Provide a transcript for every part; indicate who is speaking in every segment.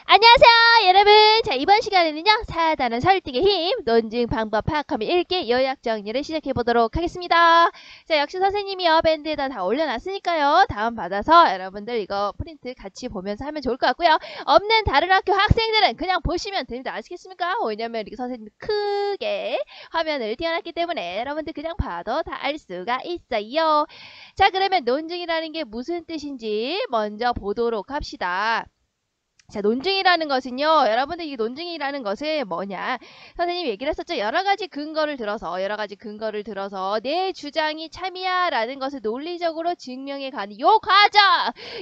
Speaker 1: 안녕하세요 여러분. 자, 이번 시간에는요 사단원 설득의 힘 논증 방법 파악하면 읽기 요약 정리를 시작해 보도록 하겠습니다. 자, 역시 선생님이요 밴드에다 다 올려놨으니까요 다운받아서 여러분들 이거 프린트 같이 보면서 하면 좋을 것 같고요. 없는 다른 학교 학생들은 그냥 보시면 됩니다. 아시겠습니까? 왜냐면 이렇게 선생님 크게 화면을 띄워놨기 때문에 여러분들 그냥 봐도 다 알 수가 있어요. 자, 그러면 논증이라는 게 무슨 뜻인지 먼저 보도록 합시다. 자, 논증이라는 것은요, 여러분들 이 논증이라는 것은 뭐냐? 선생님이 얘기를 했었죠. 여러 가지 근거를 들어서 내 주장이 참이야 라는 것을 논리적으로 증명해 가는 요 과정!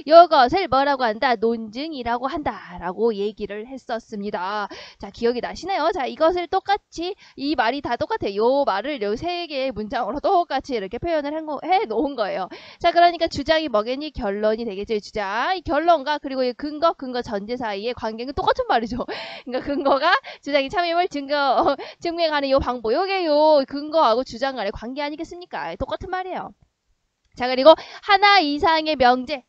Speaker 1: 요것을 뭐라고 한다? 논증이라고 한다 라고 얘기를 했었습니다. 자, 기억이 나시나요? 자, 이것을 똑같이, 이 말이 다 똑같아요. 요 말을 요 세 개의 문장으로 똑같이 이렇게 표현을 해 놓은 거예요. 자, 그러니까 주장이 뭐겠니? 결론이 되겠죠. 주장. 이 결론과 그리고 이 근거 전제 사이의 관계는 똑같은 말이죠. 그러니까 근거가 주장이 참임을 증명하는 요 방법, 요게 요 근거하고 주장 간의 관계 아니겠습니까? 똑같은 말이에요. 자, 그리고 하나 이상의 명제와,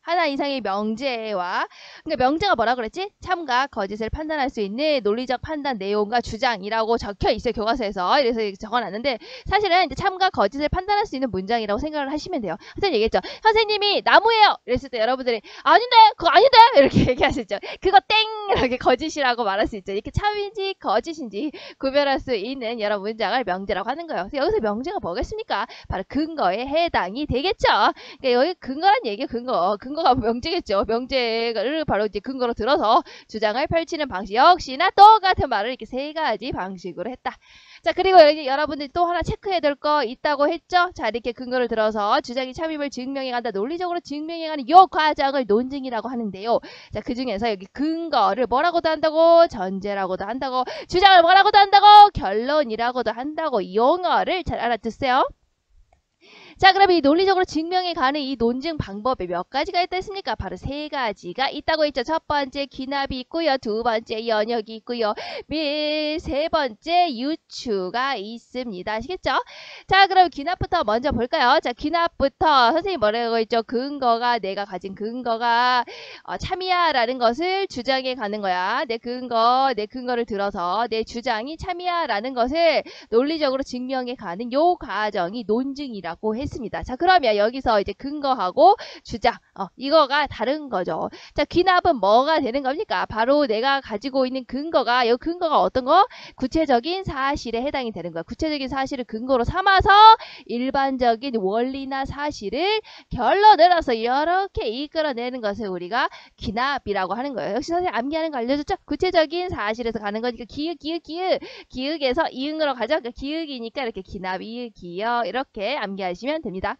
Speaker 1: 그러니까 명제가 뭐라 그랬지? 참과 거짓을 판단할 수 있는 논리적 판단 내용과 주장이라고 적혀 있어요, 교과서에서. 그래서 적어놨는데, 사실은 이제 참과 거짓을 판단할 수 있는 문장이라고 생각을 하시면 돼요. 선생님 얘기했죠. 선생님이 나무예요! 이랬을 때 여러분들이, 아닌데! 그거 아닌데! 이렇게 얘기하시죠. 그거 땡! 이렇게 거짓이라고 말할 수 있죠. 이렇게 참인지 거짓인지 구별할 수 있는 여러 문장을 명제라고 하는 거예요. 그래서 여기서 명제가 뭐겠습니까? 바로 근거에 해당이 되겠죠. 그러니까 여기 근거란 얘기예요. 근거가 명제겠죠. 명제를 바로 이제 근거로 들어서 주장을 펼치는 방식 역시나 똑같은 말을 이렇게 세 가지 방식으로 했다. 자, 그리고 여기 여러분들이 또 하나 체크해야 될 거 있다고 했죠. 자, 이렇게 근거를 들어서 주장이 참임을 증명해 간다, 논리적으로 증명해 가는 요 과정을 논증이라고 하는데요. 자, 그 중에서 여기 근거를 뭐라고도 한다고, 전제라고도 한다고, 주장을 뭐라고도 한다고, 결론이라고도 한다고, 이 용어를 잘 알아두세요. 자, 그러면 이 논리적으로 증명해 가는 이 논증 방법에 몇 가지가 있다 했습니까? 바로 세 가지가 있다고 했죠. 첫 번째 기납이 있고요. 두 번째 연역이 있고요. 세 번째 유추가 있습니다. 아시겠죠? 자, 그럼 기납부터 먼저 볼까요? 자, 기납부터 선생님이 뭐라고 했죠? 내가 가진 근거가 참이야 라는 것을 주장해 가는 거야. 내 근거를 들어서 내 주장이 참이야 라는 것을 논리적으로 증명해 가는 요 과정이 논증이라고 했습니다. 자, 그러면 여기서 이제 근거하고 주장, 이거가 다른 거죠. 자, 기납은 뭐가 되는 겁니까? 바로 내가 가지고 있는 근거가, 이 근거가 어떤 거? 구체적인 사실에 해당이 되는 거야. 구체적인 사실을 근거로 삼아서 일반적인 원리나 사실을 결론을 얻어서 이렇게 이끌어내는 것을 우리가 기납이라고 하는 거예요. 역시 선생님 암기하는 거 알려줬죠? 구체적인 사실에서 가는 거니까 기역에서 이응으로 가죠. 그러니까 기역이니까 이렇게 기납, 기역 이렇게 암기하시면 됩니다.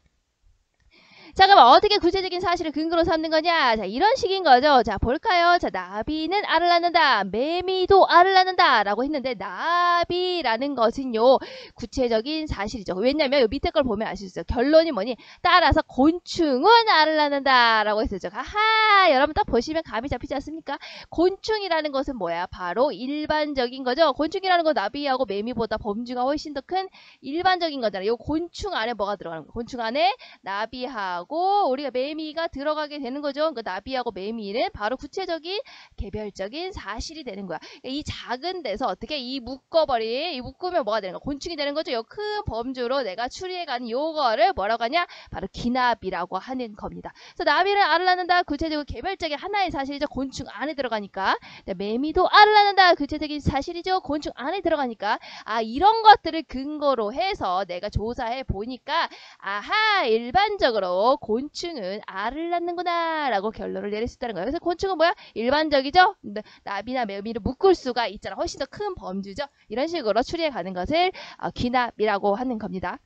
Speaker 1: 자, 그럼 어떻게 구체적인 사실을 근거로 삼는 거냐? 자, 이런 식인 거죠. 자, 볼까요? 자, 나비는 알을 낳는다. 매미도 알을 낳는다. 라고 했는데, 나비라는 것은요, 구체적인 사실이죠. 왜냐면, 요 밑에 걸 보면 아실 수 있어요. 결론이 뭐니? 따라서 곤충은 알을 낳는다. 라고 했었죠. 아하! 여러분 딱 보시면 감이 잡히지 않습니까? 곤충이라는 것은 뭐야? 바로 일반적인 거죠. 곤충이라는 건 나비하고 매미보다 범주가 훨씬 더 큰 일반적인 거잖아요. 요 곤충 안에 뭐가 들어가는 거예요? 곤충 안에 나비하고 우리가 매미가 들어가게 되는 거죠. 그 나비하고 매미는 바로 구체적인 개별적인 사실이 되는 거야. 이 작은 데서 어떻게 묶으면 뭐가 되는 거야? 곤충이 되는 거죠. 요 큰 범주로 내가 추리해가는 요거를 뭐라고 하냐? 바로 기납이라고 하는 겁니다. 그래서 나비는 알을 낳는다. 구체적으로 개별적인 하나의 사실이죠. 곤충 안에 들어가니까. 매미도 알을 낳는다. 구체적인 사실이죠. 곤충 안에 들어가니까. 이런 것들을 근거로 해서 내가 조사해 보니까 아하, 일반적으로 곤충은 알을 낳는구나 라고 결론을 내릴 수 있다는 거예요. 그래서 곤충은 뭐야? 일반적이죠? 나비나 매미를 묶을 수가 있잖아. 훨씬 더 큰 범주죠. 이런 식으로 추리해 가는 것을 기납이라고 하는 겁니다.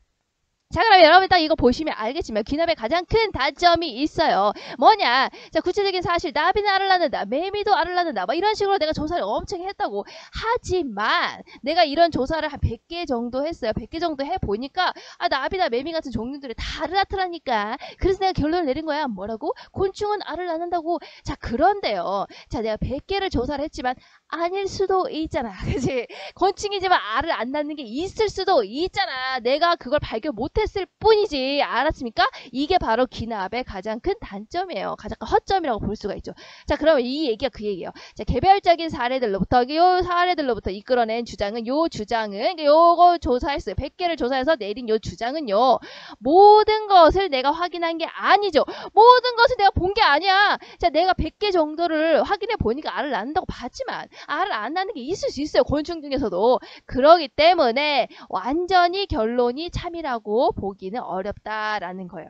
Speaker 1: 자, 그럼 여러분 딱 이거 보시면 알겠지만 기납의 가장 큰 단점이 있어요. 뭐냐? 자, 구체적인 사실 나비는 알을 낳는다. 매미도 알을 낳는다. 뭐 이런 식으로 내가 조사를 엄청 했다고. 하지만 내가 이런 조사를 한 100개 정도 했어요. 100개 정도 해보니까 나비나 매미 같은 종류들이 다 알을 낳더라니까. 그래서 내가 결론을 내린 거야. 뭐라고? 곤충은 알을 낳는다고. 자, 그런데요. 자, 내가 100개를 조사를 했지만 아닐 수도 있잖아. 그치? 곤충이지만 알을 안 낳는 게 있을 수도 있잖아. 내가 그걸 발견 못 못했을 뿐이지. 알았습니까? 이게 바로 귀납의 가장 큰 단점이에요. 가장 큰 허점이라고 볼 수가 있죠. 자, 그러면 이 얘기가 그 얘기예요. 자, 개별적인 사례들로부터 이끌어낸 주장은 그러니까 요거 조사했어요. 100개를 조사해서 내린 요 주장은요. 모든 것을 내가 확인한 게 아니죠. 모든 것을 내가 본 게 아니야. 자, 내가 100개 정도를 확인해 보니까 알을 낳는다고 봤지만 알을 안 낳는 게 있을 수 있어요. 곤충 중에서도. 그러기 때문에 완전히 결론이 참이라고 보기는 어렵다라는 거예요.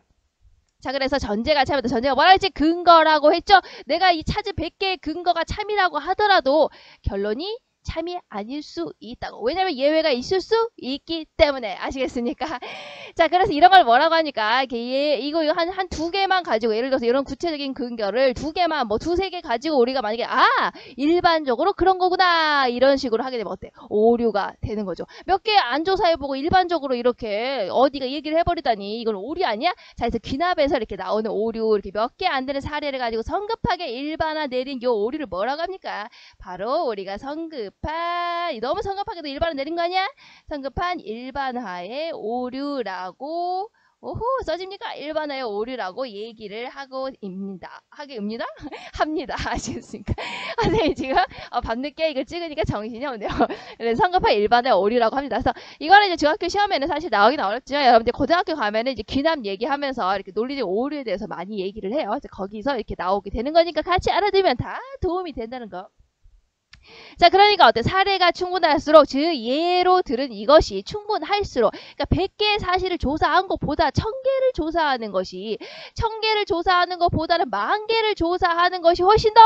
Speaker 1: 자, 그래서 전제가 참이다. 전제가 뭐라 했지? 근거라고 했죠? 내가 이 찾은 100개의 근거가 참이라고 하더라도 결론이 참이 아닐 수 있다고. 왜냐면 예외가 있을 수 있기 때문에. 아시겠습니까? 자, 그래서 이런 걸 뭐라고 하니까, 이거 한 두 개만 가지고, 예를 들어서 이런 구체적인 근거를 두 개만, 뭐 두세 개 가지고 우리가 만약에, 일반적으로 그런 거구나. 이런 식으로 하게 되면 어때? 오류가 되는 거죠. 몇 개 안 조사해보고 일반적으로 이렇게 어디가 얘기를 해버리다니, 이건 오류 아니야? 자, 그래서 귀납에서 이렇게 나오는 오류, 이렇게 몇 개 안 되는 사례를 가지고 성급하게 일반화 내린 요 오류를 뭐라고 합니까? 바로 우리가 너무 성급하게도 일반화 내린 거 아니야? 성급한 일반화의 오류라고 써집니까? 일반화의 오류라고 얘기를 합니다. 아시겠습니까? 선생님 지금 밤늦게 이걸 찍으니까 정신이 없네요. 그래서 성급한 일반화의 오류라고 합니다. 그래서 이거는 이제 중학교 시험에는 사실 나오긴 어렵지만 여러분들 고등학교 가면은 이제 귀납 얘기하면서 이렇게 논리적 오류에 대해서 많이 얘기를 해요. 그래서 거기서 이렇게 나오게 되는 거니까 같이 알아두면 다 도움이 된다는 거. 자, 그러니까 어때? 사례가 충분할수록, 즉 예로 들은 이것이 충분할수록, 그러니까 100개의 사실을 조사한 것보다 1000개를 조사하는 것보다는 10,000개를 조사하는 것이 훨씬 더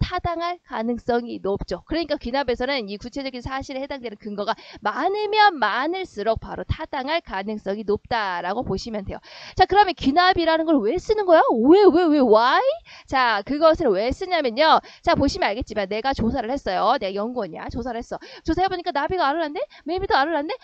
Speaker 1: 타당할 가능성이 높죠. 그러니까 귀납에서는 이 구체적인 사실에 해당되는 근거가 많으면 많을수록 바로 타당할 가능성이 높다라고 보시면 돼요. 자, 그러면 귀납이라는 걸 왜 쓰는 거야? why? 자, 그것을 왜 쓰냐면요. 자, 보시면 알겠지만 내가 조사를 했어요. 내가 연구원이야. 조사를 했어. 조사해보니까 나비가 알을 낳네? 매미도 알을 낳네?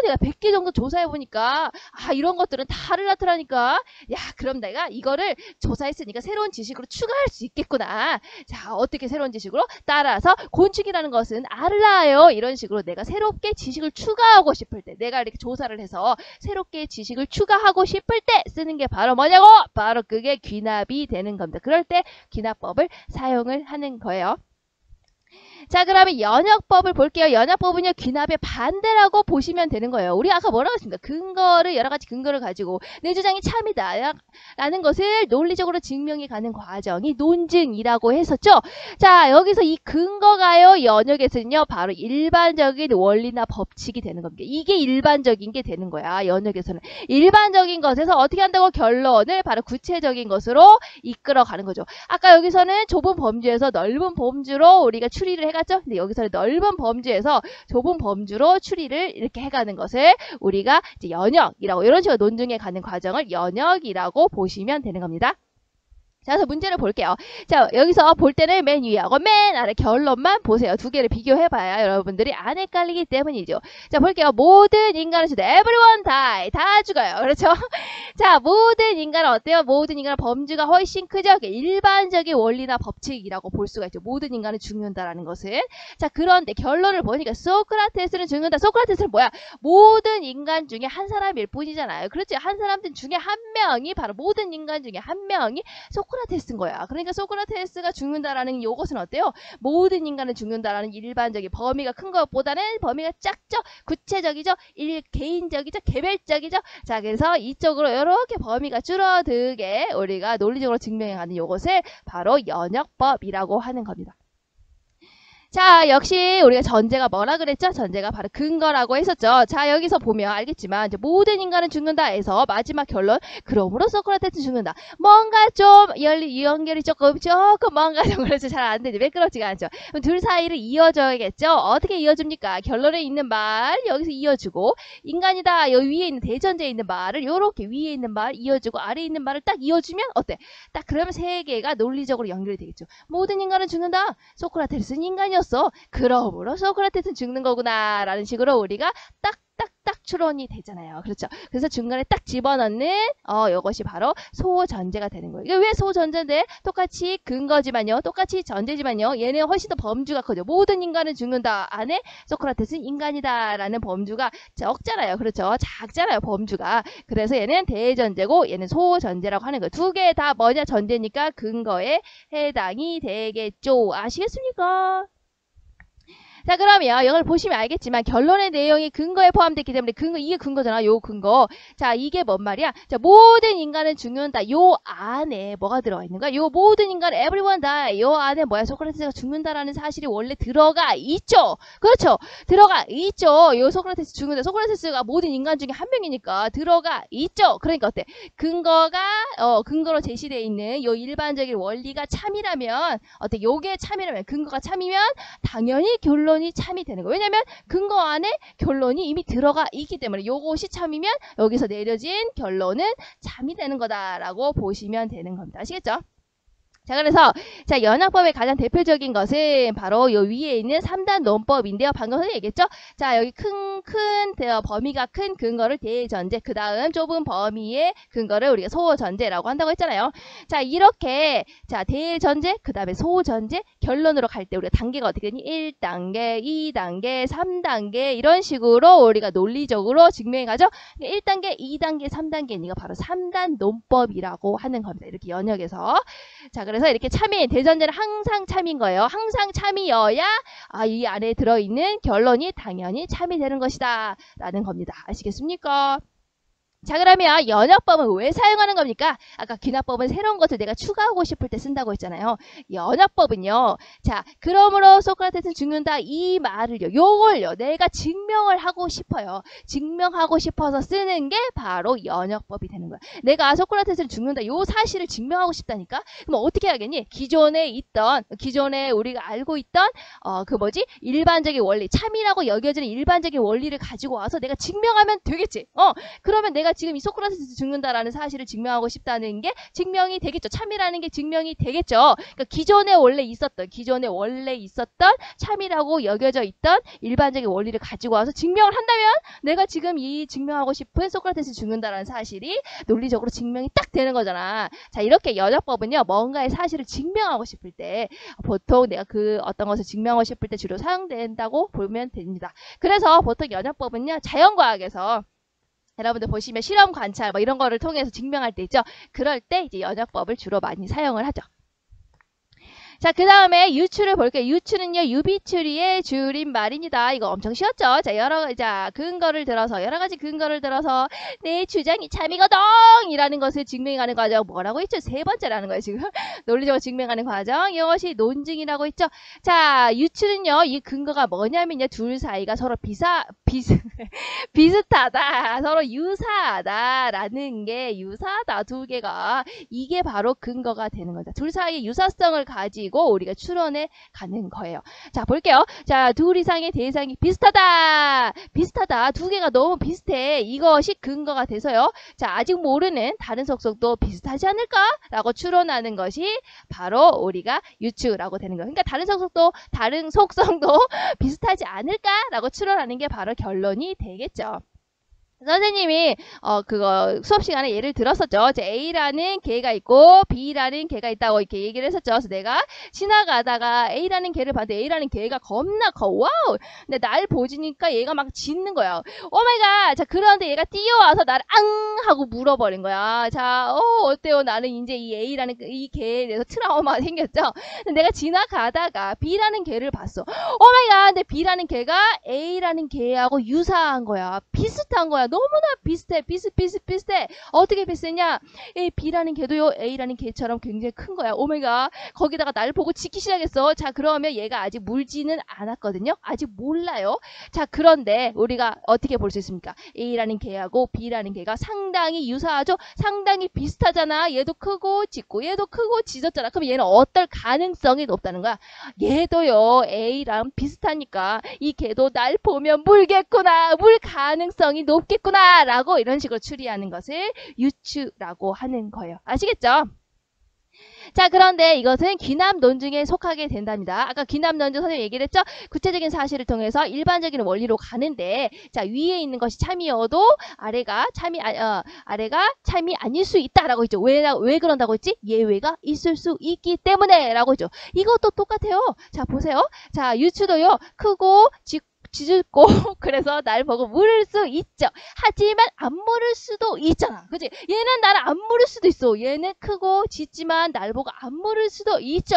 Speaker 1: 내가 100개 정도 조사해보니까 이런 것들은 다 알을 낳더라니까. 야, 그럼 내가 이거를 조사했으니까 새로운 지식으로 추가할 수 있겠구나. 자, 어떻게 새로운 지식으로? 따라서 곤충이라는 것은 알을 낳아요. 이런 식으로 내가 새롭게 지식을 추가하고 싶을 때, 내가 이렇게 조사를 해서 새롭게 지식을 추가하고 싶을 때 쓰는 게 바로 뭐냐고? 바로 그게 귀납이 되는 겁니다. 그럴 때 귀납법을 사용을 하는 거예요. 자, 그러면 연역법을 볼게요. 연역법은요, 귀납의 반대라고 보시면 되는 거예요. 우리 아까 뭐라고 했습니까? 여러 가지 근거를 가지고 내 주장이 참이다 라는 것을 논리적으로 증명해 가는 과정이 논증이라고 했었죠. 자, 여기서 이 근거가요, 연역에서는요, 바로 일반적인 원리나 법칙이 되는 겁니다. 이게 일반적인 게 되는 거야, 연역에서는. 일반적인 것에서 어떻게 한다고? 결론을 바로 구체적인 것으로 이끌어 가는 거죠. 아까 여기서는 좁은 범주에서 넓은 범주로 우리가 추리를 해갔죠. 근데 여기서는 넓은 범주에서 좁은 범주로 추리를 이렇게 해가는 것을 우리가 이제 연역이라고, 이런 식으로 논증해 가는 과정을 연역이라고 보시면 되는 겁니다. 자, 그래서 문제를 볼게요. 자, 여기서 볼 때는 맨 위하고 맨 아래 결론만 보세요. 두 개를 비교해봐야 여러분들이 안 헷갈리기 때문이죠. 자, 볼게요. 모든 인간은 죽어요. Everyone die. 다 죽어요. 그렇죠? 자, 모든 인간은 어때요? 모든 인간은 범주가 훨씬 크죠? 일반적인 원리나 법칙이라고 볼 수가 있죠. 모든 인간은 죽는다라는 것은. 자, 그런데 결론을 보니까 소크라테스는 죽는다. 소크라테스는 뭐야? 모든 인간 중에 한 사람일 뿐이잖아요. 그렇죠? 한 사람 중에 한 명이, 바로 모든 인간 중에 한 명이 소크라테스인 거야. 그러니까 소크라테스가 죽는다라는 요것은 어때요? 모든 인간은 죽는다라는 일반적인 범위가 큰 것보다는 범위가 작죠? 구체적이죠? 개인적이죠? 개별적이죠? 자, 그래서 이쪽으로 이렇게 범위가 줄어들게 우리가 논리적으로 증명해가는 요것을 바로 연역법이라고 하는 겁니다. 자, 역시 우리가 전제가 뭐라 그랬죠? 전제가 바로 근거라고 했었죠. 자, 여기서 보면 알겠지만 이제 모든 인간은 죽는다 해서 마지막 결론, 그러므로 소크라테스는 죽는다. 뭔가 좀 연결이 조금 뭔가 좀 그래서 잘 안 되지. 매끄럽지가 않죠. 그럼 둘 사이를 이어줘야겠죠. 어떻게 이어줍니까? 결론에 있는 말 여기서 이어주고, 인간이다 여기 위에 있는 대전제에 있는 말을 요렇게 위에 있는 말 이어주고, 아래에 있는 말을 딱 이어주면 어때? 딱 그러면 세 개가 논리적으로 연결이 되겠죠. 모든 인간은 죽는다. 소크라테스는 인간이었어. 그러므로 소크라테스는 죽는 거구나 라는 식으로 우리가 딱 딱딱 추론이 되잖아요. 그렇죠? 그래서 중간에 딱 집어넣는 이것이 바로 소전제가 되는 거예요. 이게 왜 소전제인데 똑같이 근거지만요. 똑같이 전제지만요. 얘는 훨씬 더 범주가 커져. 모든 인간은 죽는다 안에 소크라테스는 인간이다 라는 범주가 적잖아요. 그렇죠? 작잖아요. 범주가. 그래서 얘는 대전제고 얘는 소전제라고 하는 거예요. 두 개 다 뭐냐 전제니까 근거에 해당이 되겠죠. 아시겠습니까? 자, 그러면 이걸 보시면 알겠지만 결론의 내용이 근거에 포함됐기 때문에 이게 근거잖아. 요 근거. 자, 이게 뭔 말이야? 자, 모든 인간은 죽는다. 요 안에 뭐가 들어가 있는 거야? 요 모든 인간 everyone die. 요 안에 뭐야? 소크라테스가 죽는다라는 사실이 원래 들어가 있죠. 그렇죠. 들어가 있죠. 요 소크라테스 죽는다. 소크라테스가 모든 인간 중에 한 명이니까 들어가 있죠. 그러니까 어때? 근거로 제시되어 있는 요 일반적인 원리가 참이라면 어때? 요게 참이라면 근거가 참이면 당연히 결론이 참이 되는 거예요. 왜냐면 근거 안에 결론이 이미 들어가 있기 때문에 요것이 참이면 여기서 내려진 결론은 참이 되는 거다라고 보시면 되는 겁니다. 아시겠죠? 자, 그래서 자, 연합법의 가장 대표적인 것은 바로 요 위에 있는 3단 논법인데요. 방금 선생님 얘기했죠? 자, 여기 범위가 큰 근거를 대전제, 그 다음 좁은 범위의 근거를 우리가 소전제라고 한다고 했잖아요. 자, 이렇게 자, 대전제, 그 다음에 소전제, 결론으로 갈 때 우리가 단계가 어떻게 되니? 1단계, 2단계, 3단계 이런 식으로 우리가 논리적으로 증명해 가죠. 1단계, 2단계, 3단계는 이거 바로 3단 논법이라고 하는 겁니다. 이렇게 연역에서. 자, 그래서 이렇게 참이, 대전제는 항상 참인 거예요. 항상 참이어야 이 안에 들어있는 결론이 당연히 참이 되는 것이다 라는 겁니다. 아시겠습니까? 자, 그러면 연역법은 왜 사용하는 겁니까? 아까 귀납법은 새로운 것을 내가 추가하고 싶을 때 쓴다고 했잖아요. 연역법은요. 자, 그러므로 소크라테스는 죽는다 이 말을요. 요걸요. 내가 증명을 하고 싶어요. 증명하고 싶어서 쓰는 게 바로 연역법이 되는 거야. 내가 소크라테스는 죽는다 요 사실을 증명하고 싶다니까? 그럼 어떻게 하겠니? 기존에 우리가 알고 있던 일반적인 원리, 참이라고 여겨지는 일반적인 원리를 가지고 와서 내가 증명하면 되겠지. 그러면 내가 지금 이 소크라테스 죽는다라는 사실을 증명하고 싶다는 게 증명이 되겠죠. 참이라는 게 증명이 되겠죠. 그러니까 기존에 원래 있었던 참이라고 여겨져 있던 일반적인 원리를 가지고 와서 증명을 한다면 내가 지금 이 증명하고 싶은 소크라테스 죽는다라는 사실이 논리적으로 증명이 딱 되는 거잖아. 자, 이렇게 연역법은요. 뭔가의 사실을 증명하고 싶을 때 보통 내가 어떤 것을 증명하고 싶을 때 주로 사용된다고 보면 됩니다. 그래서 보통 연역법은요. 자연과학에서 여러분들 보시면 실험 관찰 이런 거를 통해서 증명할 때 있죠. 그럴 때 이제 연역법을 주로 많이 사용을 하죠. 자, 그 다음에 유추를 볼게요. 유추는요, 유비추리의 줄임말입니다. 이거 엄청 쉬웠죠? 자, 여러 가지 근거를 들어서 내 주장이 참이거든! 이라는 것을 증명하는 과정 뭐라고 했죠? 세 번째라는 거예요, 지금. 논리적으로 증명하는 과정. 이것이 논증이라고 했죠? 자, 유추는요, 이 근거가 뭐냐면요, 둘 사이가 서로 비슷하다. 서로 유사하다라는 게, 유사하다, 두 개가. 이게 바로 근거가 되는 거죠. 둘 사이의 유사성을 가지고 우리가 추론해 가는 거예요. 자, 볼게요. 자, 둘 이상의 대상이 비슷하다. 두 개가 너무 비슷해. 이것이 근거가 돼서요. 자, 아직 모르는 다른 속성도 비슷하지 않을까? 라고 추론하는 것이 바로 우리가 유추라고 되는 거예요. 그러니까 다른 속성도 비슷하지 않을까? 라고 추론하는 게 바로 결론이 되겠죠. 선생님이 수업 시간에 예를 들었었죠. A라는 개가 있고 B라는 개가 있다고 이렇게 얘기를 했었죠. 그래서 내가 지나가다가 A라는 개를 봤는데 A라는 개가 겁나 커. 와우! 근데 날 보지니까 얘가 막 짖는 거야. 오마이갓! 자, 그런데 얘가 뛰어와서 나를 앙! 하고 물어버린 거야. 자, 어때요? 나는 이제 이 A라는 이 개에 대해서 트라우마가 생겼죠. 근데 내가 지나가다가 B라는 개를 봤어. 오마이갓! 근데 B라는 개가 A라는 개하고 유사한 거야. 비슷한 거야. 너무나 비슷해. 어떻게 비슷했냐? B라는 개도요, A라는 개처럼 굉장히 큰 거야. 오메가. 거기다가 나를 보고 짖기 시작했어. 자, 그러면 얘가 아직 물지는 않았거든요. 아직 몰라요. 자, 그런데 우리가 어떻게 볼 수 있습니까? A라는 개하고 B라는 개가 상당히 유사하죠? 상당히 비슷하잖아. 얘도 크고 짖고 얘도 크고 짖었잖아. 그럼 얘는 어떨 가능성이 높다는 거야? 얘도요, A랑 비슷하니까 이 개도 날 보면 물겠구나. 물 가능성이 높겠구나. 라고 이런 식으로 추리하는 것을 유추라고 하는 거예요. 아시겠죠? 자, 그런데 이것은 귀납 논증에 속하게 된답니다. 아까 귀납 논증 선생님 얘기를 했죠? 구체적인 사실을 통해서 일반적인 원리로 가는데, 자, 위에 있는 것이 참이어도 아래가 참이 아닐 수 있다라고 했죠. 왜 그런다고 했지? 예외가 있을 수 있기 때문에 라고 했죠. 이것도 똑같아요. 자, 보세요. 자, 유추도요. 크고 짖고 그래서 날 보고 물을 수 있죠. 하지만 안 물을 수도 있잖아. 그치? 얘는 나를 안 물을 수도 있어. 얘는 크고 짖지만 날 보고 안 물을 수도 있죠.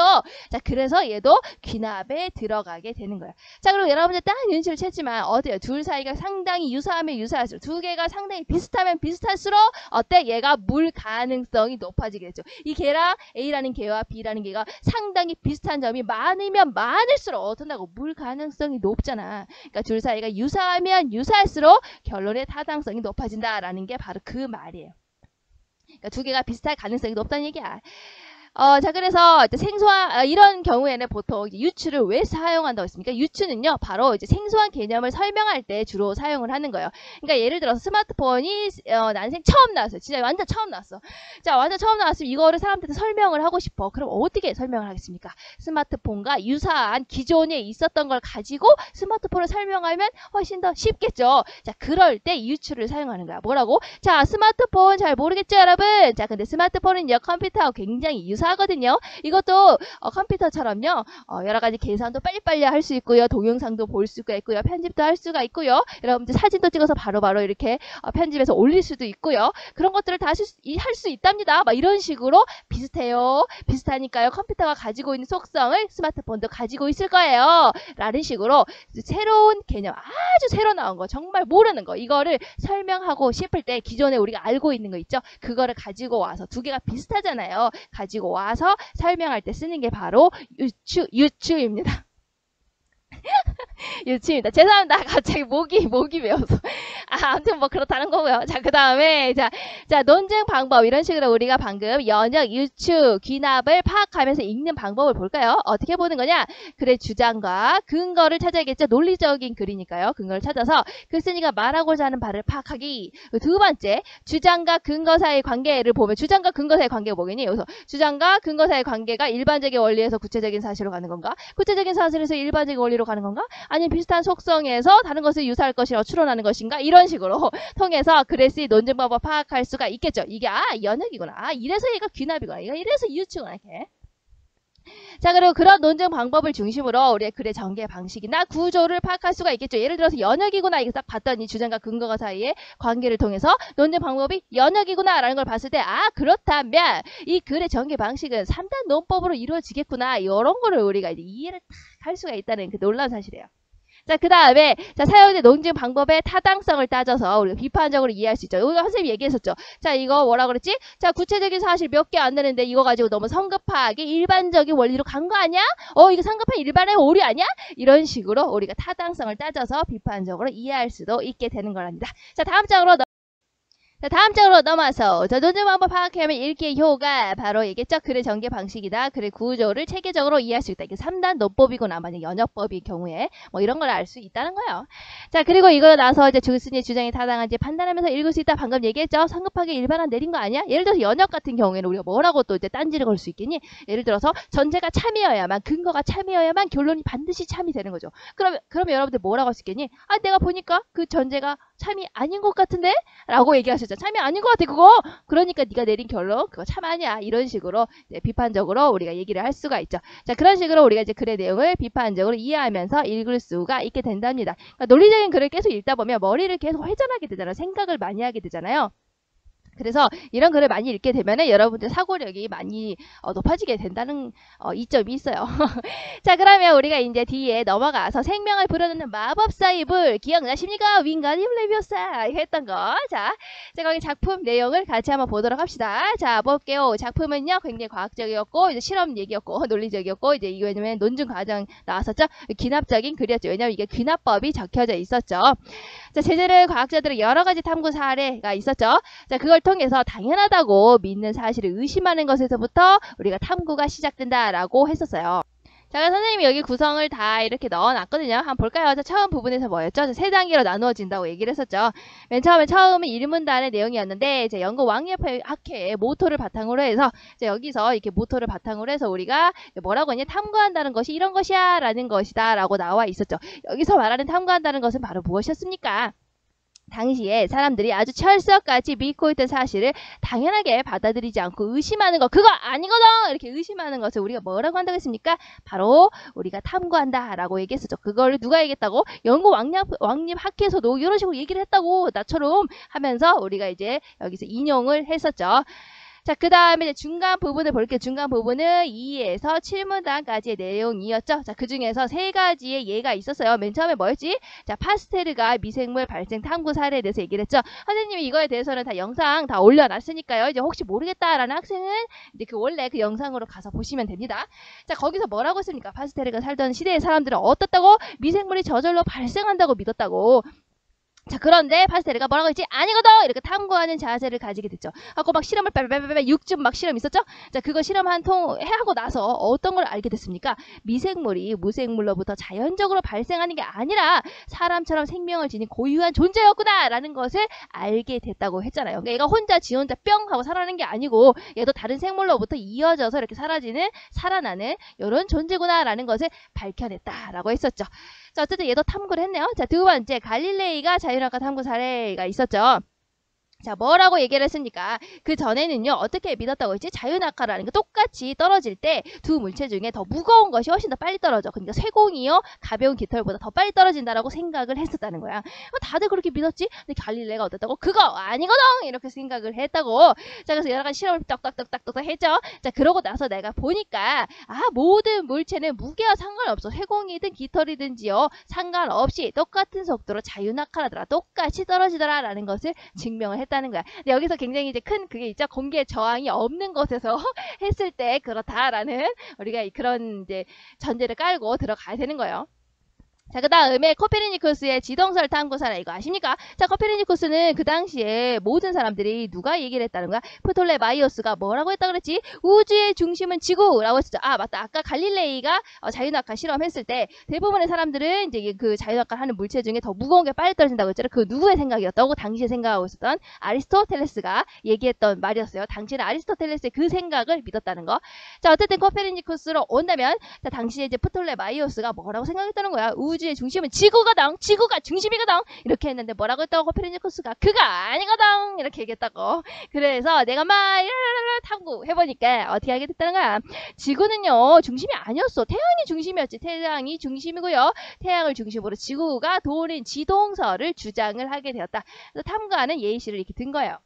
Speaker 1: 자, 그래서 얘도 귀납에 들어가게 되는 거야. 자, 그리고 여러분들 딱 윤식을 챘지만 어때요? 둘 사이가 상당히 유사하면 유사할수록, 두 개가 상당히 비슷하면 비슷할수록 어때? 얘가 물 가능성이 높아지겠죠. 이 개랑 A라는 개와 B라는 개가 상당히 비슷한 점이 많으면 많을수록 어떤다고? 물 가능성이 높잖아. 그러니까 둘 사이가 유사하면 유사할수록 결론의 타당성이 높아진다라는 게 바로 그 말이에요. 그러니까 두 개가 비슷할 가능성이 높다는 얘기야. 자, 그래서 이제 생소한 이런 경우에는 보통 이제 유추를 왜 사용한다고 했습니까? 유추는요, 바로 이제 생소한 개념을 설명할 때 주로 사용을 하는 거예요. 그러니까 예를 들어서 스마트폰이 난생 처음 나왔어요. 진짜 완전 처음 나왔어. 자, 완전 처음 나왔으면 이거를 사람들한테 설명을 하고 싶어. 그럼 어떻게 설명을 하겠습니까? 스마트폰과 유사한 기존에 있었던 걸 가지고 스마트폰을 설명하면 훨씬 더 쉽겠죠. 자, 그럴 때 유추를 사용하는 거야. 뭐라고? 자, 스마트폰 잘 모르겠죠, 여러분? 자, 근데 스마트폰은요, 컴퓨터하고 굉장히 하거든요. 이것도 컴퓨터처럼요. 여러 가지 계산도 빨리빨리 할 수 있고요. 동영상도 볼 수가 있고요. 편집도 할 수가 있고요. 여러분들 사진도 찍어서 바로바로 이렇게 편집해서 올릴 수도 있고요. 그런 것들을 다 할 수 있답니다. 막 이런 식으로 비슷해요. 비슷하니까요. 컴퓨터가 가지고 있는 속성을 스마트폰도 가지고 있을 거예요. 라는 식으로 새로운 개념, 아주 새로 나온 거, 정말 모르는 거, 이거를 설명하고 싶을 때 기존에 우리가 알고 있는 거 있죠? 그거를 가지고 와서 두 개가 비슷하잖아요. 가지고 와서 설명할 때 쓰는 게 바로 유추입니다. 유추입니다. 죄송합니다. 갑자기 목이 메어서. 아무튼 뭐 그렇다는 거고요. 자, 그 다음에 자, 논증 방법 이런 식으로 우리가 방금 연역, 유추, 귀납을 파악하면서 읽는 방법을 볼까요? 어떻게 보는 거냐? 글의 주장과 근거를 찾아야겠죠. 논리적인 글이니까요. 근거를 찾아서 글쓴이가 말하고자 하는 바를 파악하기. 두 번째, 주장과 근거 사이의 관계를 보면 주장과 근거 사이의 관계가 뭐겠니? 여기서 주장과 근거 사이의 관계가 일반적인 원리에서 구체적인 사실로 가는 건가? 구체적인 사실에서 일반적인 원리로 가는 건가? 아니면 비슷한 속성에서 다른 것을 유사할 것이라고 추론하는 것인가? 이런 식으로 통해서 글의 쓰이 논증 방법 파악할 수가 있겠죠. 이게 연역이구나. 이래서 얘가 귀납이구나. 이래서 유추구나. 이렇게. 자, 그리고 그런 논증 방법을 중심으로 우리의 글의 전개 방식이나 구조를 파악할 수가 있겠죠. 예를 들어서 연역이구나 이게 딱 봤더니 주장과 근거가 사이의 관계를 통해서 논증 방법이 연역이구나 라는 걸 봤을 때 그렇다면 이 글의 전개 방식은 3단 논법으로 이루어지겠구나. 이런 거를 우리가 이제 이해를 딱 할 수가 있다는 그 놀라운 사실이에요. 자, 그 다음에 사용된 논증 방법의 타당성을 따져서 우리가 비판적으로 이해할 수 있죠. 이거 선생님이 얘기했었죠. 자, 이거 뭐라 그랬지? 자, 구체적인 사실 몇 개 안 되는데 이거 가지고 너무 성급하게 일반적인 원리로 간 거 아니야? 이거 성급한 일반의 오류 아니야? 이런 식으로 우리가 타당성을 따져서 비판적으로 이해할 수도 있게 되는 거랍니다. 자, 다음 장으로 넘어와서 논증 방법 파악하면 읽기의 효가 바로 얘기했죠. 글의 전개 방식이다. 글의 구조를 체계적으로 이해할 수 있다. 이게 3단 논법이거나 만약 연역법일 경우에 뭐 이런 걸 알 수 있다는 거예요. 자, 그리고 이거 나서 이제 주스니의 주장이 타당한지 판단하면서 읽을 수 있다. 방금 얘기했죠. 성급하게 일반화 내린 거 아니야? 예를 들어서 연역 같은 경우에는 우리가 뭐라고 또 이제 딴지를 걸 수 있겠니? 예를 들어서 전제가 참이어야만, 근거가 참이어야만 결론이 반드시 참이 되는 거죠. 그러면 여러분들 뭐라고 할 수 있겠니? 내가 보니까 그 전제가 참이 아닌 것 같은데? 라고 얘기하셨죠. 참이 아닌 것 같아 그거. 그러니까 네가 내린 결론 그거 참 아니야. 이런 식으로 비판적으로 우리가 얘기를 할 수가 있죠. 자, 그런 식으로 우리가 이제 글의 내용을 비판적으로 이해하면서 읽을 수가 있게 된답니다. 그러니까 논리적인 글을 계속 읽다 보면 머리를 계속 회전하게 되잖아요. 생각을 많이 하게 되잖아요. 그래서 이런 글을 많이 읽게 되면은 여러분들 사고력이 많이 높아지게 된다는 이점이 있어요. 자, 그러면 우리가 이제 뒤에 넘어가서 생명을 불어넣는 마법사의 불 기억나십니까? 윙가디움 레비오사 했던 거. 자, 거기 작품 내용을 같이 한번 보도록 합시다. 자, 볼게요. 작품은요 굉장히 과학적이었고 이제 실험 얘기였고 논리적이었고 이제 이거 왜냐면 논증 과정 나왔었죠. 귀납적인 글이었죠. 왜냐면 이게 귀납법이 적혀져 있었죠. 자, 제재를 과학자들의 여러 가지 탐구 사례가 있었죠. 자, 그걸 통해서 당연하다고 믿는 사실을 의심하는 것에서부터 우리가 탐구가 시작된다라고 했었어요. 자, 그럼 선생님이 여기 구성을 다 이렇게 넣어놨거든요. 한번 볼까요? 자, 처음 부분에서 뭐였죠? 세 단계로 나누어진다고 얘기를 했었죠. 맨 처음은 일문단의 내용이었는데, 이제 연구 왕립학회의 모토를 바탕으로 해서, 이제 여기서 이렇게 모토를 바탕으로 해서 우리가 뭐라고 했냐? 탐구한다는 것이 이런 것이야, 라는 것이다, 라고 나와 있었죠. 여기서 말하는 탐구한다는 것은 바로 무엇이었습니까? 당시에 사람들이 아주 철석같이 믿고 있던 사실을 당연하게 받아들이지 않고 의심하는 거, 그거 아니거든! 이렇게 의심하는 것을 우리가 뭐라고 한다고 했습니까? 바로 우리가 탐구한다 라고 얘기했었죠. 그걸 누가 얘기했다고? 연구 왕립학회에서도 이런 식으로 얘기를 했다고, 나처럼 하면서 우리가 이제 여기서 인용을 했었죠. 자, 그 다음에 이제 중간 부분을 볼게요. 중간 부분은 2에서 7문단까지의 내용이었죠. 자, 그 중에서 세 가지의 예가 있었어요. 맨 처음에 뭐였지? 자, 파스테르가 미생물 발생 탐구 사례에 대해서 얘기를 했죠. 선생님이 이거에 대해서는 다 영상 다 올려놨으니까요. 이제 혹시 모르겠다라는 학생은 이제 원래 그 영상으로 가서 보시면 됩니다. 자, 거기서 뭐라고 했습니까? 파스테르가 살던 시대의 사람들은 어떻다고? 미생물이 저절로 발생한다고 믿었다고. 자, 그런데 파스테르가 뭐라고 했지? 아니거든! 이렇게 탐구하는 자세를 가지게 됐죠. 하고 막 실험을 빨빨빨빨 6주 막 실험 있었죠? 자, 그거 실험 한 통 하고 나서 어떤 걸 알게 됐습니까? 미생물이 무생물로부터 자연적으로 발생하는 게 아니라 사람처럼 생명을 지닌 고유한 존재였구나! 라는 것을 알게 됐다고 했잖아요. 그러니까 얘가 혼자 지 혼자 뿅! 하고 살아나는 게 아니고 얘도 다른 생물로부터 이어져서 이렇게 살아나는 이런 존재구나! 라는 것을 밝혀냈다라고 했었죠. 자, 어쨌든 얘도 탐구를 했네요. 자, 두 번째, 갈릴레이가 자연학과 탐구 사례가 있었죠. 자, 뭐라고 얘기를 했습니까? 그 전에는요, 어떻게 믿었다고 했지? 자유낙하라는 게 똑같이 떨어질 때 두 물체 중에 더 무거운 것이 훨씬 더 빨리 떨어져. 그러니까 쇠공이요, 가벼운 깃털보다 더 빨리 떨어진다라고 생각을 했었다는 거야. 다들 그렇게 믿었지? 근데 갈릴레가 어땠다고? 그거 아니거든! 이렇게 생각을 했다고. 자, 그래서 여러 가지 실험을 떡떡떡떡떡 했죠. 자, 그러고 나서 내가 보니까, 모든 물체는 무게와 상관없어. 쇠공이든 깃털이든지요, 상관없이 똑같은 속도로 자유낙하라더라. 똑같이 떨어지더라. 라는 것을 증명을 했다. 다는 거야. 근데 여기서 굉장히 이제 큰 그게 있죠. 공기의 저항이 없는 곳에서 했을 때 그렇다라는 우리가 그런 이제 전제를 깔고 들어가야 되는 거예요. 자, 그 다음에 코페르니쿠스의 지동설 탐구 사례 이거 아십니까? 자, 코페르니쿠스는 그 당시에 모든 사람들이 누가 얘기를 했다는 거야? 프톨레마이오스가 뭐라고 했다 그랬지? 우주의 중심은 지구라고 했었죠. 아, 맞다. 아까 갈릴레이가 자유낙하 실험했을 때 대부분의 사람들은 이제 그 자유낙하 하는 물체 중에 더 무거운 게 빨리 떨어진다고 했잖아요. 그 누구의 생각이었다고? 당시에 생각하고 있었던 아리스토텔레스가 얘기했던 말이었어요. 당시에는 아리스토텔레스의 그 생각을 믿었다는 거. 자, 어쨌든 코페르니쿠스로 온다면 자, 당시에 이제 프톨레마이오스가 뭐라고 생각했다는 거야? 우주의 중심은 지구거든. 지구가 중심이거든. 이렇게 했는데 뭐라고 했다고? 코페르니쿠스가 그거 아니거든. 이렇게 얘기했다고. 그래서 내가 막 탐구해보니까 어떻게 하게 됐다는 거야. 지구는요 중심이 아니었어. 태양이 중심이었지. 태양이 중심이고요. 태양을 중심으로 지구가 도는 지동설을 주장을 하게 되었다. 그래서 탐구하는 예시를 이렇게 든 거예요.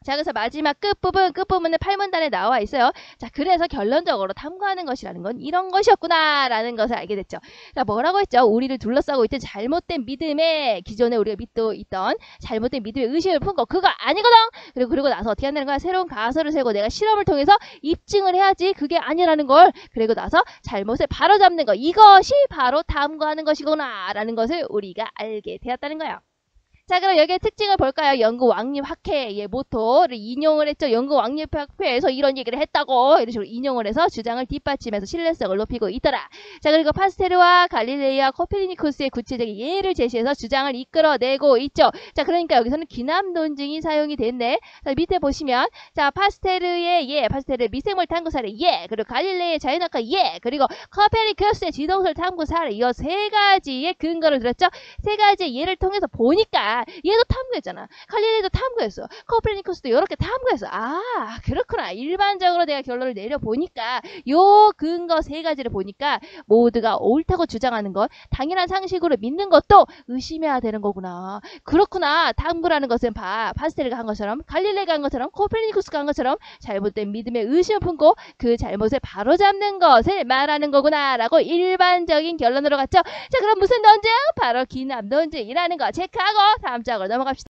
Speaker 1: 자, 그래서 마지막 끝부분은 8문단에 나와 있어요. 자, 그래서 결론적으로 탐구하는 것이라는 건 이런 것이었구나 라는 것을 알게 됐죠. 자, 뭐라고 했죠? 우리를 둘러싸고 있던 잘못된 믿음에 기존에 우리가 믿고 있던 잘못된 믿음에 의심을 품고 그거 아니거든. 그리고 나서 어떻게 한다는 거야? 새로운 가설을 세우고 내가 실험을 통해서 입증을 해야지 그게 아니라는 걸. 그리고 나서 잘못을 바로잡는 거. 이것이 바로 탐구하는 것이구나 라는 것을 우리가 알게 되었다는 거예요. 자, 그럼 여기에 특징을 볼까요? 연구 왕립학회의 모토를 인용을 했죠. 연구 왕립학회에서 이런 얘기를 했다고 이런 식으로 인용을 해서 주장을 뒷받침해서 신뢰성을 높이고 있더라. 자, 그리고 파스테르와 갈릴레이와 코페르니쿠스의 구체적인 예를 제시해서 주장을 이끌어내고 있죠. 자, 그러니까 여기서는 귀납 논증이 사용이 됐네. 자, 밑에 보시면 자, 파스테르의 예, 파스테르의 미생물 탐구 사례 예, 그리고 갈릴레이의 자연학과 예, 그리고 코페르니쿠스의 지동설 탐구 사례 이 세 가지의 근거를 들었죠. 세 가지의 예를 통해서 보니까 얘도 탐구했잖아. 갈릴레이도 탐구했어. 코페르니쿠스도 이렇게 탐구했어. 아, 그렇구나. 일반적으로 내가 결론을 내려보니까 요 근거 세 가지를 보니까 모두가 옳다고 주장하는 것, 당연한 상식으로 믿는 것도 의심해야 되는 거구나. 그렇구나. 탐구라는 것은 파스텔가 한 것처럼, 갈릴레이가 한 것처럼, 코페르니쿠스가 한 것처럼 잘못된 믿음에 의심을 품고 그 잘못을 바로잡는 것을 말하는 거구나 라고 일반적인 결론으로 갔죠. 자, 그럼 무슨 논증? 바로 귀납 논증이라는 거 체크하고 다음 장으로 넘어갑시다.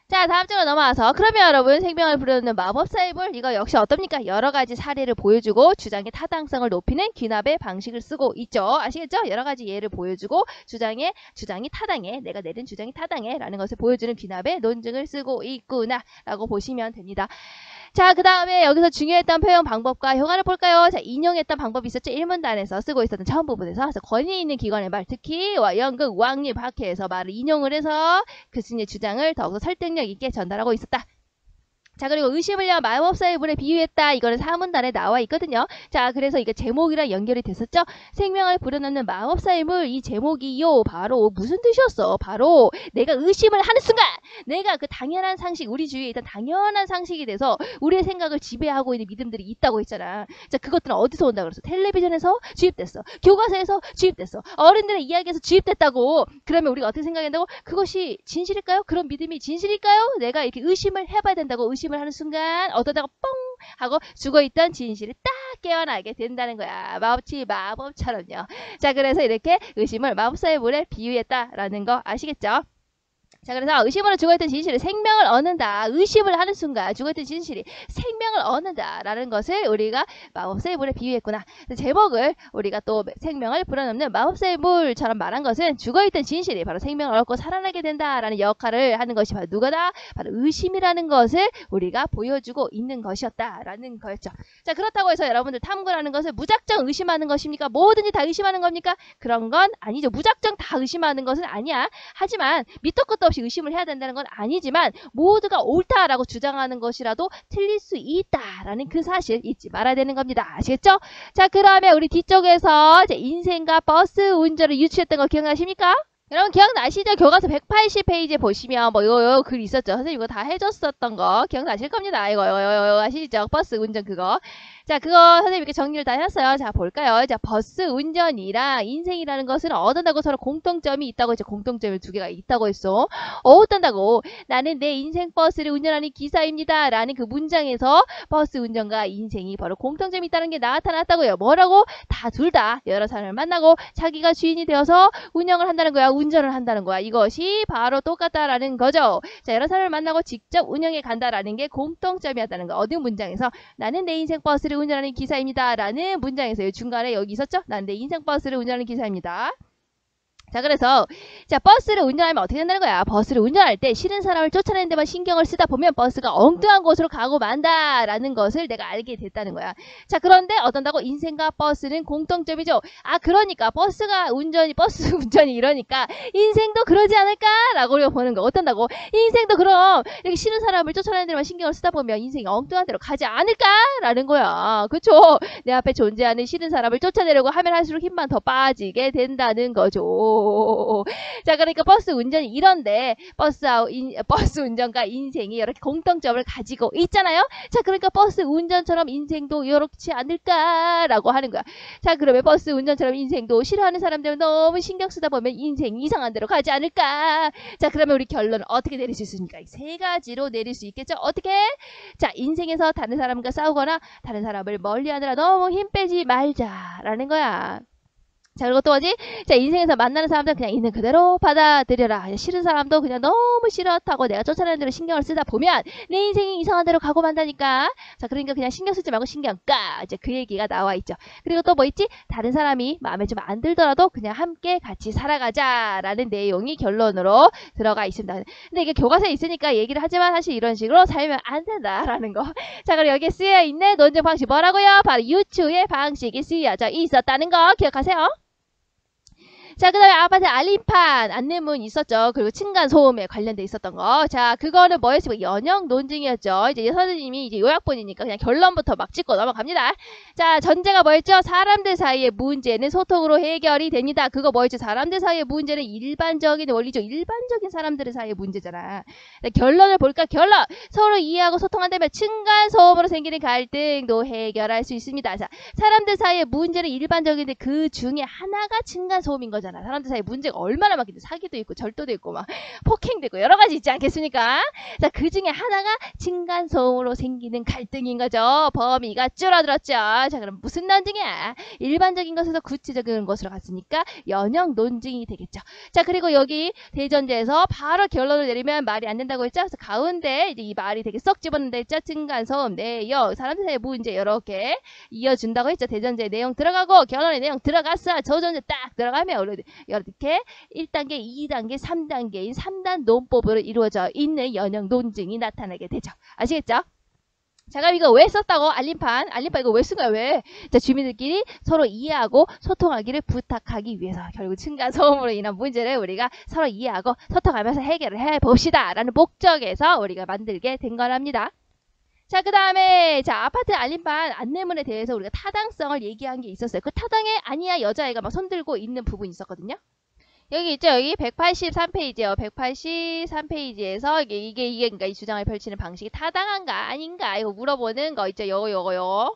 Speaker 1: 자, 다음 장으로 넘어와서 그러면 여러분 생명을 부르는 마법사의 불 이거 역시 어떻습니까? 여러 가지 사례를 보여주고 주장의 타당성을 높이는 귀납의 방식을 쓰고 있죠. 아시겠죠? 여러 가지 예를 보여주고 주장이 타당해. 내가 내린 주장이 타당해 라는 것을 보여주는 귀납의 논증을 쓰고 있구나 라고 보시면 됩니다. 자, 그 다음에 여기서 중요했던 표현 방법과 효과를 볼까요? 자, 인용했던 방법이 있었죠. 1문단에서 쓰고 있었던 처음 부분에서. 그래서 권위 있는 기관의 말, 특히 연극, 왕립, 학회에서 말을 인용을 해서 교수님의 주장을 더욱더 설득력 있게 전달하고 있었다. 자, 그리고 의심을요, 마법사의 물에 비유했다. 이거는 4문단에 나와 있거든요. 자, 그래서 이게 제목이랑 연결이 됐었죠. 생명을 불어넣는 마법사의 물, 이 제목이요, 바로 무슨 뜻이었어? 바로 내가 의심을 하는 순간, 내가 그 당연한 상식, 우리 주위에 있던 당연한 상식이 돼서 우리의 생각을 지배하고 있는 믿음들이 있다고 했잖아. 자, 그것들은 어디서 온다 그랬어? 텔레비전에서 주입됐어. 교과서에서 주입됐어. 어른들의 이야기에서 주입됐다고. 그러면 우리가 어떻게 생각한다고? 그것이 진실일까요? 그런 믿음이 진실일까요? 내가 이렇게 의심을 해봐야 된다고. 의심을 하는 순간 어떠다가 뻥 하고 죽어있던 진실이 딱 깨어나게 된다는 거야. 마법처럼요. 자, 그래서 이렇게 의심을 마법사의 물에 비유했다라는 거 아시겠죠? 자, 그래서 의심으로 죽어있던 진실이 생명을 얻는다. 의심을 하는 순간 죽어있던 진실이 생명을 얻는다라는 것을 우리가 마법사의 물에 비유했구나. 제목을 우리가 또 생명을 불어넣는 마법사의 물처럼 말한 것은 죽어있던 진실이 바로 생명을 얻고 살아나게 된다라는 역할을 하는 것이 바로 누가다? 바로 의심이라는 것을 우리가 보여주고 있는 것이었다라는 거였죠. 자, 그렇다고 해서 여러분들 탐구라는 것을 무작정 의심하는 것입니까? 뭐든지 다 의심하는 겁니까? 그런 건 아니죠. 무작정 다 의심하는 것은 아니야. 하지만 밑도 끝도 없이 의심을 해야 된다는 건 아니지만 모두가 옳다라고 주장하는 것이라도 틀릴 수 있다라는 그 사실 잊지 말아야 되는 겁니다. 아시겠죠? 자, 그러면 우리 뒤쪽에서 인생과 버스 운전을 유추했던 거 기억나십니까? 여러분 기억나시죠? 교과서 180페이지에 보시면 뭐 이거 글 있었죠. 선생님 이거 다 해줬었던 거 기억나실 겁니다. 이거 아시죠? 버스 운전 그거. 자, 그거 선생님 이렇게 정리를 다 해놨어요. 자, 볼까요? 자, 버스 운전이랑 인생이라는 것은 어떤다고 서로 공통점이 있다고 했죠. 공통점이 두 개가 있다고 했어. 어떤다고? 나는 내 인생 버스를 운전하는 기사입니다. 라는 그 문장에서 버스 운전과 인생이 바로 공통점이 있다는 게 나타났다고요. 뭐라고? 다 둘 다 여러 사람을 만나고 자기가 주인이 되어서 운영을 한다는 거야. 운전을 한다는 거야. 이것이 바로 똑같다라는 거죠. 자, 여러 사람을 만나고 직접 운영해 간다라는 게 공통점이었다는 거. 어느 문장에서 나는 내 인생 버스를 운전하는 기사입니다. 라는 문장에서 중간에 여기 있었죠? 난 내 인생 버스를 운전하는 기사입니다. 자, 그래서 자, 버스를 운전하면 어떻게 된다는 거야? 버스를 운전할 때 싫은 사람을 쫓아내는 데만 신경을 쓰다 보면 버스가 엉뚱한 곳으로 가고 만다라는 것을 내가 알게 됐다는 거야. 자, 그런데 어떤다고? 인생과 버스는 공통점이죠. 아, 그러니까 버스 운전이 이러니까 인생도 그러지 않을까라고 우리가 보는 거. 어떤다고? 인생도 그럼 이렇게 싫은 사람을 쫓아내는 데만 신경을 쓰다 보면 인생이 엉뚱한 데로 가지 않을까라는 거야. 그렇죠? 내 앞에 존재하는 싫은 사람을 쫓아내려고 하면 할수록 힘만 더 빠지게 된다는 거죠. 자, 그러니까 버스 운전이 이런데 버스 운전과 인생이 이렇게 공통점을 가지고 있잖아요. 자, 그러니까 버스 운전처럼 인생도 이렇지 않을까라고 하는 거야. 자, 그러면 버스 운전처럼 인생도 싫어하는 사람들은 너무 신경 쓰다 보면 인생이 이상한 데로 가지 않을까. 자, 그러면 우리 결론은 어떻게 내릴 수 있습니까? 세 가지로 내릴 수 있겠죠. 어떻게? 자, 인생에서 다른 사람과 싸우거나 다른 사람을 멀리하느라 너무 힘 빼지 말자라는 거야. 자, 그리고 또 뭐지? 자, 인생에서 만나는 사람들 그냥 있는 그대로 받아들여라. 싫은 사람도 그냥 너무 싫다고 내가 쫓아내는 대로 신경을 쓰다 보면 내 인생이 이상한 대로 가고 만다니까. 자, 그러니까 그냥 신경 쓰지 말고 신경 까. 이제 그 얘기가 나와 있죠. 그리고 또 뭐 있지? 다른 사람이 마음에 좀 안 들더라도 그냥 함께 같이 살아가자라는 내용이 결론으로 들어가 있습니다. 근데 이게 교과서에 있으니까 얘기를 하지만 사실 이런 식으로 살면 안 된다라는 거. 자, 그럼 여기에 쓰여 있는 논증 방식 뭐라고요? 바로 유추의 방식이 쓰여져 있었다는 거 기억하세요. 자, 그 다음에 아파트 알림판, 안내문 있었죠. 그리고 층간소음에 관련돼 있었던 거. 자, 그거는 뭐였어요? 연역 논증이었죠. 이제 선생님이 이제 요약본이니까 그냥 결론부터 막 짚고 넘어갑니다. 자, 전제가 뭐였죠? 사람들 사이의 문제는 소통으로 해결이 됩니다. 그거 뭐였죠? 사람들 사이의 문제는 일반적인 원리죠. 일반적인 사람들 사이의 문제잖아. 결론을 볼까? 결론! 서로 이해하고 소통한다면 층간소음으로 생기는 갈등도 해결할 수 있습니다. 자, 사람들 사이의 문제는 일반적인데 그 중에 하나가 층간소음인 거잖아. 사람들 사이에 문제가 얼마나 많겠는데 사기도 있고 절도도 있고 막 폭행도 있고 여러 가지 있지 않겠습니까? 자, 그 중에 하나가 층간소음으로 생기는 갈등인 거죠. 범위가 줄어들었죠. 자, 그럼 무슨 논증이야? 일반적인 것에서 구체적인 것으로 갔으니까 연역 논증이 되겠죠. 자, 그리고 여기 대전제에서 바로 결론을 내리면 말이 안 된다고 했죠. 그래서 가운데 이제 이 말이 되게 썩 집었는데 했죠. 층간소음, 내역, 사람들 사이의 문제 이렇게 이어준다고 했죠. 대전제 내용 들어가고 결론의 내용 들어갔어. 저전제 딱 들어가면 이렇게 1단계, 2단계, 3단계인 3단 논법으로 이루어져 있는 연역 논증이 나타나게 되죠. 아시겠죠? 자, 그럼 이거 왜 썼다고? 알림판 이거 왜 쓴 거야? 왜? 자, 주민들끼리 서로 이해하고 소통하기를 부탁하기 위해서 결국 층간소음으로 인한 문제를 우리가 서로 이해하고 소통하면서 해결을 해봅시다 라는 목적에서 우리가 만들게 된 거랍니다. 자, 그 다음에 자, 아파트 알림판 안내문에 대해서 우리가 타당성을 얘기한 게 있었어요. 그 타당해 아니야 여자애가 막 손들고 있는 부분이 있었거든요. 여기 있죠. 여기 183페이지요. 183페이지에서 이게 그러니까 이 주장을 펼치는 방식이 타당한가 아닌가 이거 물어보는 거 있죠. 요거.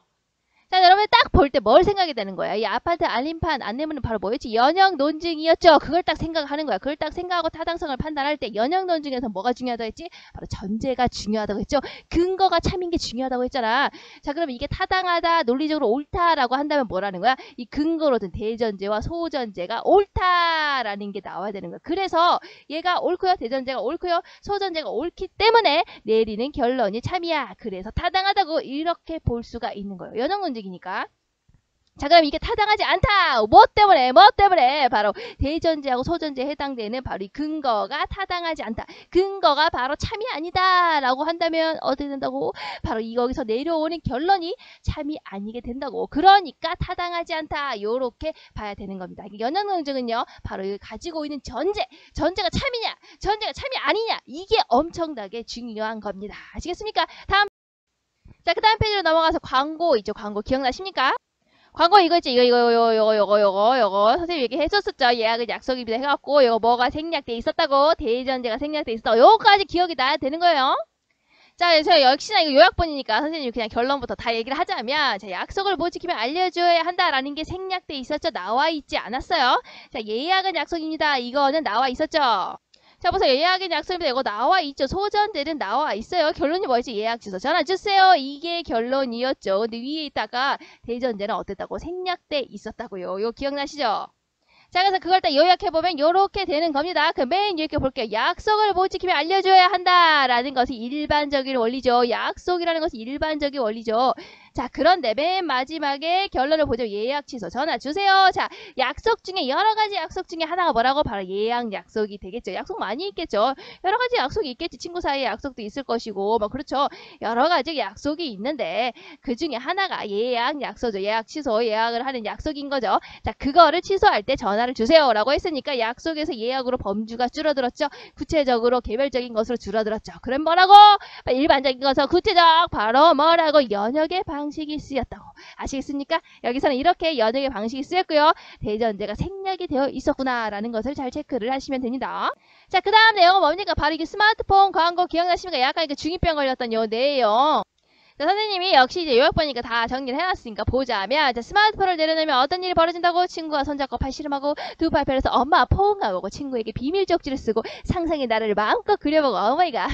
Speaker 1: 자, 여러분 딱 볼 때 뭘 생각이 되는 거야? 이 아파트 알림판 안내문은 바로 뭐였지? 연역 논증이었죠. 그걸 딱 생각하는 거야. 그걸 딱 생각하고 타당성을 판단할 때 연역 논증에서 뭐가 중요하다고 했지? 바로 전제가 중요하다고 했죠. 근거가 참인 게 중요하다고 했잖아. 자, 그럼 이게 타당하다, 논리적으로 옳다라고 한다면 뭐라는 거야? 이 근거로 든 대전제와 소전제가 옳다라는 게 나와야 되는 거야. 그래서 얘가 옳고요, 대전제가 옳고요, 소전제가 옳기 때문에 내리는 결론이 참이야. 그래서 타당하다고 이렇게 볼 수가 있는 거예요. 연역 논증이니까. 자, 그럼 이게 타당하지 않다. 뭐 때문에? 바로 대전제하고 소전제에 해당되는 바로 이 근거가 타당하지 않다. 근거가 바로 참이 아니다 라고 한다면 어떻게 된다고? 바로 여기서 내려오는 결론이 참이 아니게 된다고. 그러니까 타당하지 않다. 요렇게 봐야 되는 겁니다. 연역논증은요, 바로 가지고 있는 전제가 참이냐, 전제가 참이 아니냐, 이게 엄청나게 중요한 겁니다. 아시겠습니까? 다음. 자, 그 다음 페이지로 넘어가서 광고 있죠. 광고 기억나십니까? 광고 이거 있지. 이거 선생님 얘기했었었죠. 예약은 약속입니다 해갖고 이거 뭐가 생략돼 있었다고, 대전제가 생략돼 있었다고. 요거까지 기억이 나야 되는 거예요. 자, 그래서 역시나 이거 요약본이니까 선생님이 그냥 결론부터 다 얘기를 하자면, 자, 약속을 못 지키면 알려줘야 한다라는 게 생략돼 있었죠. 나와 있지 않았어요. 자, 예약은 약속입니다. 이거는 나와 있었죠. 자, 보세요. 예약은 약속입니다. 이거 나와 있죠. 소전제는 나와 있어요. 결론이 뭐였지? 예약 주소 전화 주세요. 이게 결론이었죠. 근데 위에 있다가 대전제는 어땠다고? 생략돼 있었다고요. 이거 기억나시죠? 자, 그래서 그걸 딱 요약해보면 요렇게 되는 겁니다. 그 맨 위에 볼게요. 약속을 못 지키면 알려줘야 한다라는 것이 일반적인 원리죠. 약속이라는 것이 일반적인 원리죠. 자, 그런데 맨 마지막에 결론을 보죠. 예약 취소 전화 주세요. 자, 약속 중에 여러 가지 약속 중에 하나가 뭐라고? 바로 예약 약속이 되겠죠. 약속 많이 있겠죠. 여러 가지 약속이 있겠지. 친구 사이에 약속도 있을 것이고 뭐 그렇죠. 여러 가지 약속이 있는데 그 중에 하나가 예약 약속이죠. 예약 취소, 예약을 하는 약속인 거죠. 자, 그거를 취소할 때 전화를 주세요 라고 했으니까 약속에서 예약으로 범주가 줄어들었죠. 구체적으로 개별적인 것으로 줄어들었죠. 그럼 뭐라고? 일반적인 것으로 구체적, 바로 뭐라고? 연역의 방식이 쓰였다고. 아시겠습니까? 여기서는 이렇게 연역의 방식이 쓰였고요. 대전제가 생략이 되어 있었구나 라는 것을 잘 체크를 하시면 됩니다. 자, 그 다음 내용은 뭡니까? 바로 이게 스마트폰 광고 기억나십니까? 약간 이게 중이병 걸렸던 요 내용. 자, 선생님이 역시 이제 요약보니까 다 정리를 해놨으니까 보자면, 자, 스마트폰을 내려놓으면 어떤 일이 벌어진다고? 친구가 손잡고 팔씨름하고 두 팔 펴서 엄마 포옹하고 친구에게 비밀 쪽지를 쓰고 상상의 나라를 마음껏 그려보고, 오마이갓,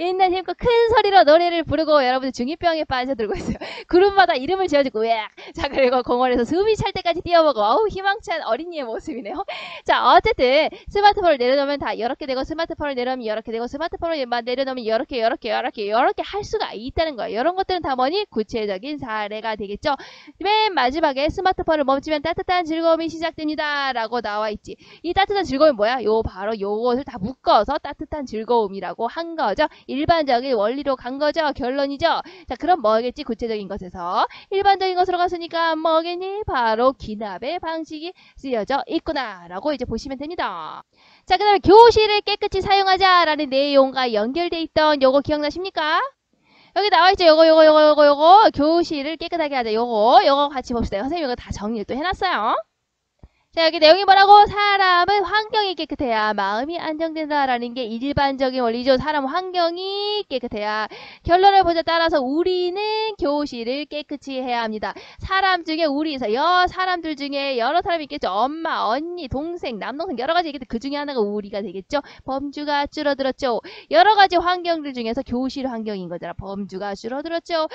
Speaker 1: 옛날 힘껏 큰 소리로 노래를 부르고 여러분들 중이병에 빠져들고 있어요. 그룹마다 이름을 지어주고 으악. 자, 그리고 공원에서 숨이 찰 때까지 뛰어보고, 어우 희망찬 어린이의 모습이네요. 자, 어쨌든 스마트폰을 내려놓으면 다 이렇게 되고, 스마트폰을 내려놓으면 이렇게 되고, 스마트폰을 내려놓으면 이렇게 할 수가 있다는 거예요. 이런 것들은 다 뭐니? 구체적인 사례가 되겠죠. 맨 마지막에 스마트폰을 멈추면 따뜻한 즐거움이 시작됩니다 라고 나와 있지. 이 따뜻한 즐거움이 뭐야? 바로 요것을 다 묶어서 따뜻한 즐거움이라고 한 거죠. 일반적인 원리로 간 거죠. 결론이죠. 자, 그럼 뭐겠지? 구체적인 것에서 일반적인 것으로 갔으니까 뭐겠니? 바로 기납의 방식이 쓰여져 있구나 라고 이제 보시면 됩니다. 자, 그 다음에 교실을 깨끗이 사용하자라는 내용과 연결돼 있던 요거 기억나십니까? 여기 나와있죠. 요거. 교실을 깨끗하게 하자. 요거 같이 봅시다. 선생님이 이거 다 정리를 또 해놨어요. 자, 여기 내용이 뭐라고? 사람은 환경이 깨끗해야 마음이 안정된다라는 게 일반적인 원리죠. 사람 환경이 깨끗해야. 결론을 보자 따라서 우리는 교실을 깨끗이 해야 합니다. 사람 중에 사람들 중에 여러 사람이 있겠죠. 엄마, 언니, 동생, 남동생 여러 가지 있겠죠. 그 중에 하나가 우리가 되겠죠. 범주가 줄어들었죠. 여러 가지 환경들 중에서 교실 환경인 거잖아. 범주가 줄어들었죠.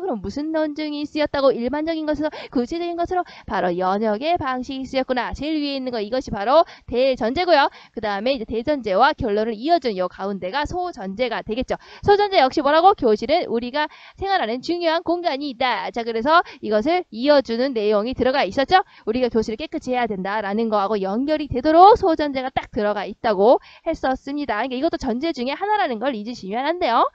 Speaker 1: 그럼 무슨 논증이 쓰였다고? 일반적인 것으로, 구체적인 것으로 바로 연역의 방식이 쓰였구나. 제일 위에 있는 거 이것이 바로 대전제고요. 그 다음에 이제 대전제와 결론을 이어준 요 가운데가 소전제가 되겠죠. 소전제 역시 뭐라고? 교실은 우리가 생활하는 중요한 공간이 있다. 자, 그래서 이것을 이어주는 내용이 들어가 있었죠. 우리가 교실을 깨끗이 해야 된다라는 거하고 연결이 되도록 소전제가 딱 들어가 있다고 했었습니다. 그러니까 이것도 전제 중에 하나라는 걸 잊으시면 안 돼요.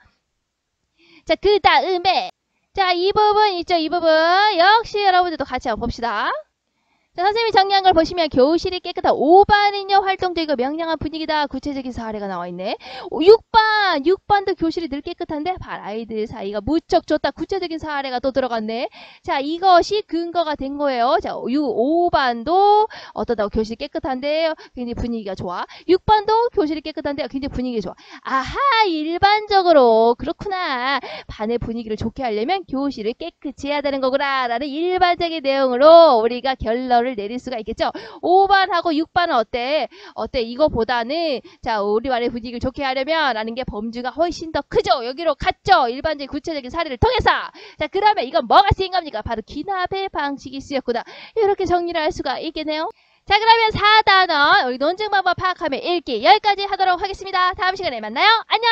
Speaker 1: 자, 그 다음에 자, 이 부분 있죠? 이 부분 역시 여러분들도 같이 한번 봅시다. 자, 선생님이 정리한 걸 보시면 교실이 깨끗한 5반은요 활동적이고 명랑한 분위기다. 구체적인 사례가 나와 있네. 6반도 교실이 늘 깨끗한데 아이들 사이가 무척 좋다. 구체적인 사례가 또 들어갔네. 자, 이것이 근거가 된 거예요. 자, 5반도 어떠다고 교실이 깨끗한데 굉장히 분위기가 좋아. 6반도 교실이 깨끗한데 굉장히 분위기가 좋아. 아하, 일반적으로 그렇구나. 반의 분위기를 좋게 하려면 교실을 깨끗이 해야 되는 거구나 라는 일반적인 내용으로 우리가 결론을 내릴 수가 있겠죠. 5반하고 6반은 어때? 이거보다는 자, 우리 반의 분위기를 좋게 하려면 라는 게 범주가 훨씬 더 크죠. 여기로 갔죠. 일반적인 구체적인 사례를 통해서. 자, 그러면 이건 뭐가 쓰인 겁니까? 바로 기납의 방식이 쓰였구나. 이렇게 정리를 할 수가 있겠네요. 자, 그러면 4단원 우리 논증 방법 파악하면 읽기 10가지 하도록 하겠습니다. 다음 시간에 만나요. 안녕.